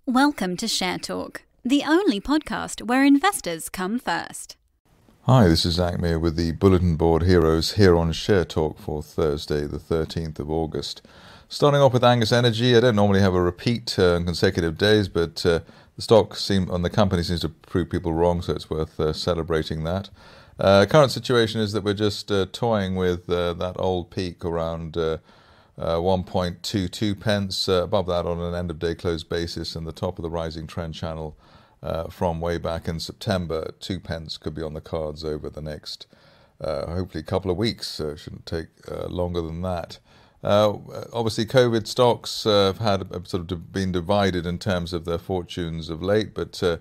Welcome to Share Talk, the only podcast where investors come first. Hi, this is Zak Mir with the Bulletin Board Heroes here on Share Talk for Thursday, the 13th of August. Starting off with Angus Energy, I don't normally have a repeat on consecutive days, but the stock and the company seems to prove people wrong, so it's worth celebrating that. Current situation is that we're just toying with that old peak around 1.22 pence, above that on an end-of-day close basis, and the top of the rising trend channel from way back in September. 2 pence could be on the cards over the next, hopefully, couple of weeks. So it shouldn't take longer than that. Obviously, COVID stocks have been divided in terms of their fortunes of late, but the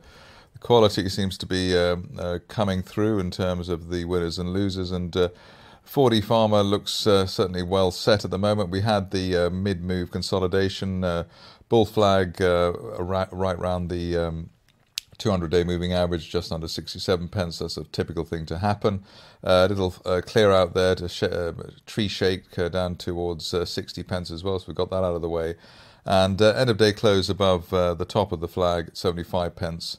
quality seems to be coming through in terms of the winners and losers, and 4D Pharma looks certainly well set at the moment. We had the mid-move consolidation, bull flag right around the 200-day moving average, just under 67 pence. That's a typical thing to happen. A little clear out there to tree shake down towards 60 pence as well, so we've got that out of the way. And end-of-day close above the top of the flag at 75 pence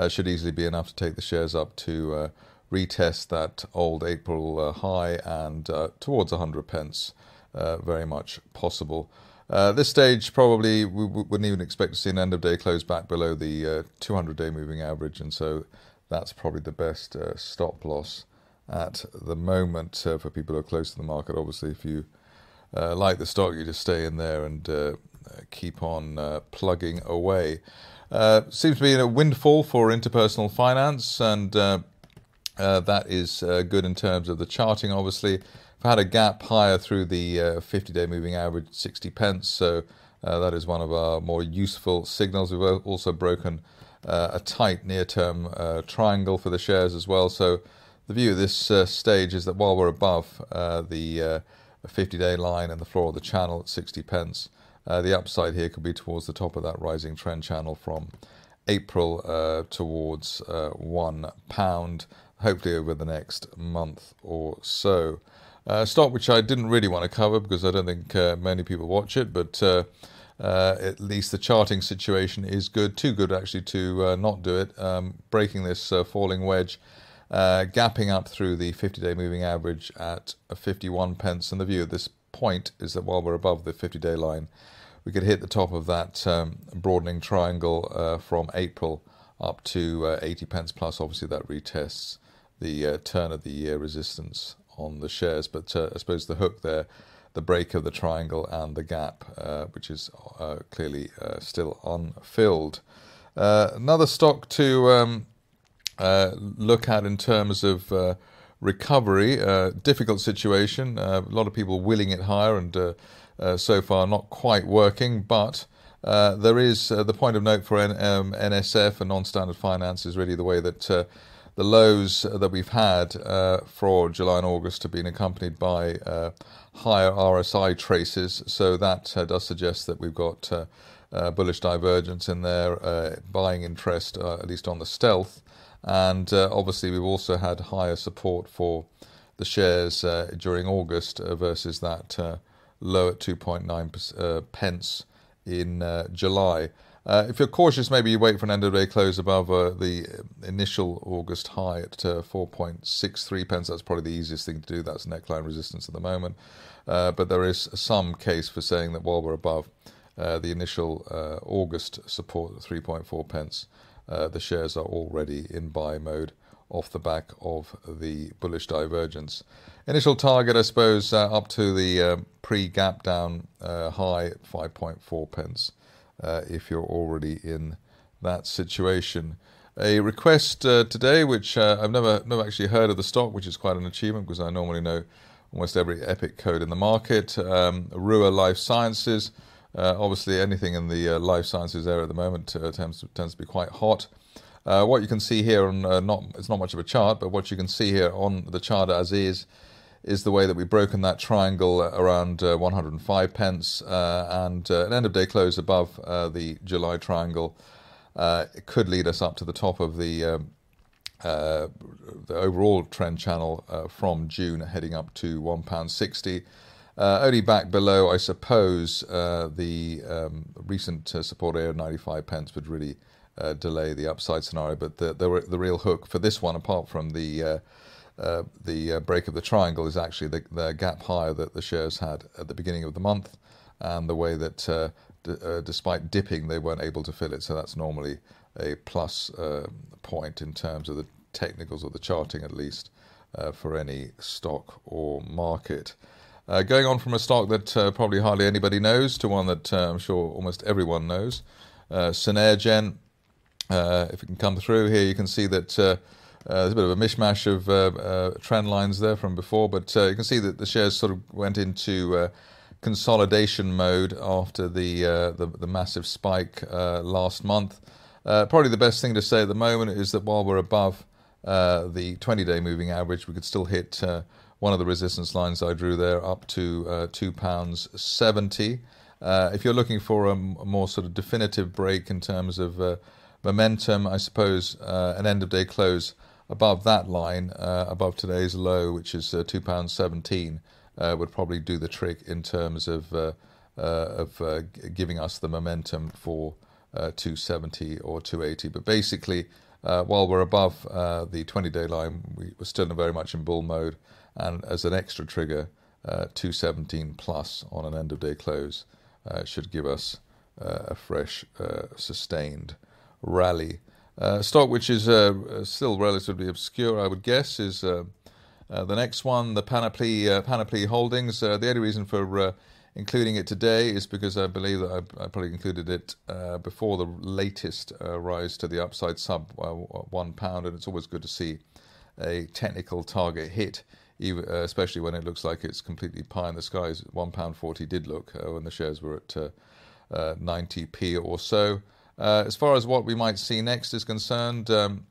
should easily be enough to take the shares up to retest that old April high and towards 100 pence, very much possible. This stage, probably we wouldn't even expect to see an end-of-day close back below the 200-day moving average, and so that's probably the best stop loss at the moment for people who are close to the market. Obviously, if you like the stock, you just stay in there and keep on plugging away. Seems to be a windfall for Interpersonal Finance, and that is good in terms of the charting. Obviously, we've had a gap higher through the 50-day moving average, 60 pence, so that is one of our more useful signals. We've also broken a tight near-term triangle for the shares as well. So the view at this stage is that while we're above the 50-day line and the floor of the channel at 60 pence, the upside here could be towards the top of that rising trend channel from April towards £1, hopefully over the next month or so. Stock which I didn't really want to cover because I don't think many people watch it, but at least the charting situation is good, too good actually to not do it. Breaking this falling wedge, gapping up through the 50-day moving average at 51 pence, and the view at this point is that while we're above the 50-day line, we could hit the top of that broadening triangle from April up to 80 pence plus. Obviously that retests the turn of the year resistance on the shares, but I suppose the hook there, the break of the triangle and the gap, which is clearly still unfilled. Another stock to look at in terms of recovery, difficult situation, a lot of people willing it higher, and so far not quite working, but there is the point of note for NSF and non-standard finance is really the way that the lows that we've had for July and August have been accompanied by higher RSI traces. So that does suggest that we've got bullish divergence in there, buying interest, at least on the stealth. And obviously we've also had higher support for the shares during August versus that low at 2.9 pence in July. If you're cautious, maybe you wait for an end-of-day close above the initial August high at 4.63 pence. That's probably the easiest thing to do. That's neckline resistance at the moment. But there is some case for saying that while we're above the initial August support at 3.4 pence, the shares are already in buy mode off the back of the bullish divergence. Initial target, I suppose, up to the pre-gap down high at 5.4 pence. If you're already in that situation. A request today, which I've never actually heard of the stock, which is quite an achievement because I normally know almost every epic code in the market. Rua Life Sciences, obviously anything in the life sciences area at the moment tends to be quite hot. What you can see here on it's not much of a chart, but what you can see here on the chart as is the way that we've broken that triangle around 105 pence and an end-of-day close above the July triangle. It could lead us up to the top of the overall trend channel from June, heading up to £1.60. Only back below, I suppose, the recent support area of 95 pence would really delay the upside scenario. But the real hook for this one, apart from the break of the triangle, is actually the gap higher that the shares had at the beginning of the month, and the way that despite dipping, they weren't able to fill it. So that's normally a plus point in terms of the technicals or the charting, at least, for any stock or market. Going on from a stock that probably hardly anybody knows to one that I'm sure almost everyone knows, Synergen. If it can come through here, you can see that there's a bit of a mishmash of trend lines there from before, but you can see that the shares sort of went into consolidation mode after the massive spike last month. Probably the best thing to say at the moment is that while we're above the 20-day moving average, we could still hit one of the resistance lines I drew there up to £2.70. If you're looking for a more sort of definitive break in terms of momentum, I suppose an end-of-day close above that line, above today's low, which is £2.17, would probably do the trick in terms of giving us the momentum for 270 or 280. But basically, while we're above the 20-day line, we're still very much in bull mode, and as an extra trigger, 217 plus on an end-of-day close should give us a fresh, sustained rally. Stock which is still relatively obscure, I would guess, is the next one, the Panoply Holdings. The only reason for including it today is because I believe that I probably included it before the latest rise to the upside sub £1, and it's always good to see a technical target hit, especially when it looks like it's completely pie in the skies. £1.40 did look when the shares were at 90p or so. As far as what we might see next is concerned, end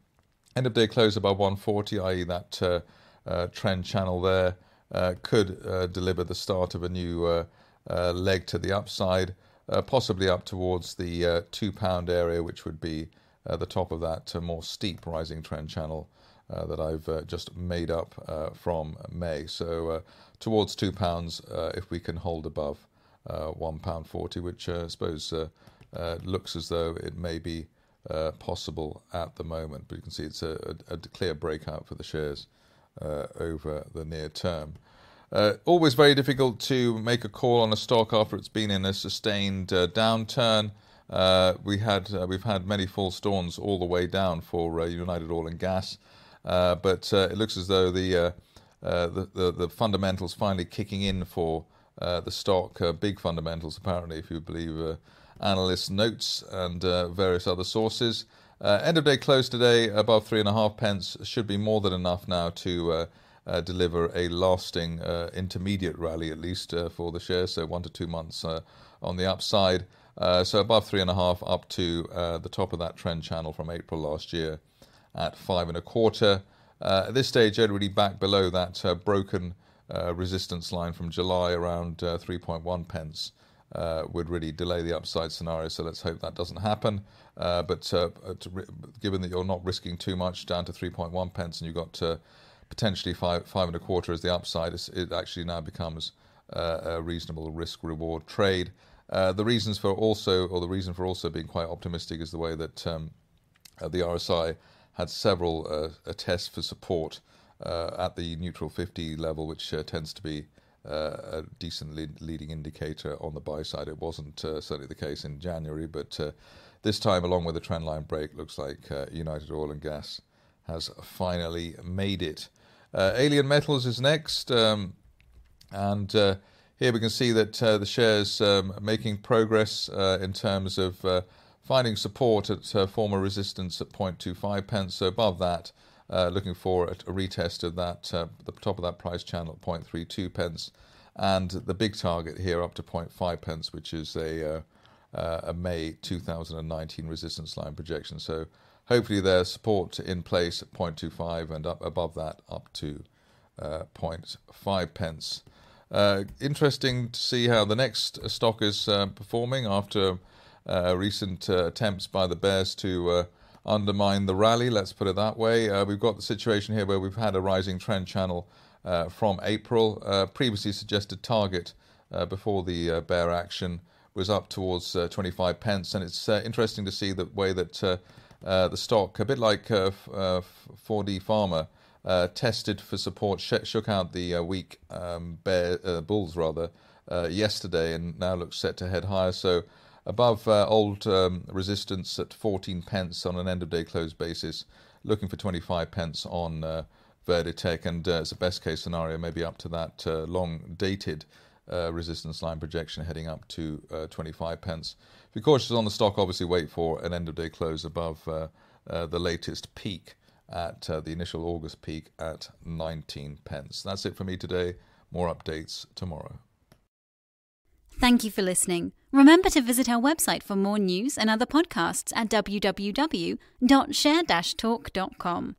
of day close above 140, i.e. that trend channel there could deliver the start of a new leg to the upside, possibly up towards the £2 area, which would be the top of that more steep rising trend channel that I've just made up from May. So towards £2 if we can hold above £1.40, which I suppose looks as though it may be possible at the moment. But you can see it's a clear breakout for the shares over the near term. Always very difficult to make a call on a stock after it's been in a sustained downturn. We've had many false dawns all the way down for United Oil and Gas, but it looks as though the fundamentals finally kicking in for the stock. Big fundamentals, apparently, if you believe analysts' notes and various other sources. End of day close today above 3.5 pence should be more than enough now to deliver a lasting intermediate rally, at least for the shares, so 1 to 2 months on the upside. So above 3.5 up to the top of that trend channel from April last year at 5.25. At this stage, already back below that broken resistance line from July around 3.1 pence. Would really delay the upside scenario, so let's hope that doesn't happen. But given that you're not risking too much down to 3.1 pence and you've got potentially 5.25 as the upside, it actually now becomes a reasonable risk-reward trade. The reason for also being quite optimistic is the way that the RSI had several tests for support at the neutral 50 level, which tends to be a decent leading indicator on the buy side. It wasn't certainly the case in January, but this time, along with the trendline break, looks like United Oil and Gas has finally made it. Alien Metals is next, and here we can see that the shares making progress in terms of finding support at former resistance at 0.25 pence. So above that, looking for a retest of that, the top of that price channel at 0.32 pence, and the big target here up to 0.5 pence, which is a May 2019 resistance line projection. So hopefully there's support in place at 0.25 and up above that up to 0.5 pence. Interesting to see how the next stock is performing after recent attempts by the bears to undermine the rally, let's put it that way. We've got the situation here where we've had a rising trend channel from April. Previously suggested target before the bear action was up towards 25 pence. And it's interesting to see the way that the stock, a bit like 4D Pharma, tested for support, shook out the weak bulls yesterday, and now looks set to head higher. So above old resistance at 14 pence on an end of day close basis, looking for 25 pence on VerdiTech, and as a best case scenario, maybe up to that long dated resistance line projection heading up to 25 pence. If you're cautious on the stock, obviously wait for an end of day close above the latest peak at the initial August peak at 19 pence. That's it for me today. More updates tomorrow. Thank you for listening. Remember to visit our website for more news and other podcasts at www.share-talk.com.